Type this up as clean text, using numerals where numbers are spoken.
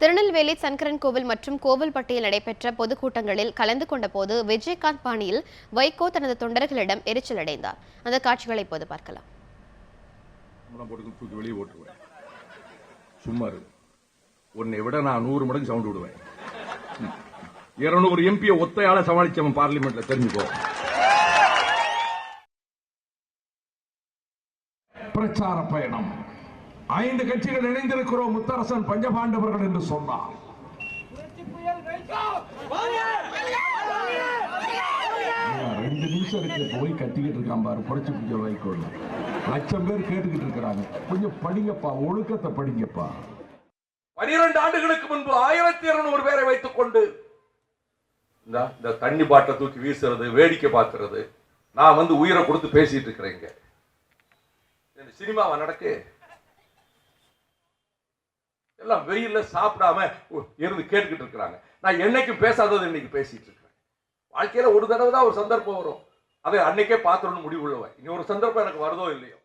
திருநெல்வேலி சங்கரன் கோவில் மற்றும் கோவில்பட்டியில் நடைபெற்ற பொதுக்கூட்டங்களில் கலந்து கொண்ட போது விஜயகாந்த் பாணியில் வைகோ தனது தொண்டர்களிடம் எரிச்சல் அடைந்தார். அந்த காட்சிகளை இப்போது பார்க்கலாம். உன்னை விட நான் 100 மடங்கு சவுண்ட் விடுவேன். 200 எம்பியை ஒத்தையால சமாளிச்சவன் பார்லிமெண்ட்ல, தெரிஞ்சுக்கோ. பிரச்சார பயணம் 5 கட்சிகள் இணைந்திருக்கிறோம். முத்தரசன் பஞ்சபாண்டவர்கள் என்று சொன்னார். 2 நிமிஷம் இருக்கு, போய் கட்டிக்கிட்டு இருக்கான் பாரு. புரட்சி புயல் வைக்கோல் லட்சம் பேர் கேட்டுக்கிட்டு இருக்கிறாங்க. கொஞ்சம் படிங்கப்பா, ஒழுக்கத்தை படிங்கப்பா. 12 ஆண்டுகளுக்கு முன்பு 1200 பேரை வைத்துக் கொண்டு இந்த தண்ணி பாட்டை தூக்கி வீசுறது, வேடிக்கை பார்க்கிறது, நான் வந்து உயிரை கொடுத்து பேசிட்டு இருக்கிறேங்க. சினிமாவா நடக்கு? எல்லாம் வெயில்ல சாப்பிடாம இருந்து கேட்டுக்கிட்டு இருக்கிறாங்க. நான் என்னைக்கும் பேசாதது இன்னைக்கு பேசிட்டு இருக்கிறேன். வாழ்க்கையில ஒரு தடவை தான் ஒரு சந்தர்ப்பம் வரும், அதை அன்னைக்கே பார்த்துடணும் முடிவு உள்ளவன். இனி ஒரு சந்தர்ப்பம் எனக்கு வருதோ இல்லையோ.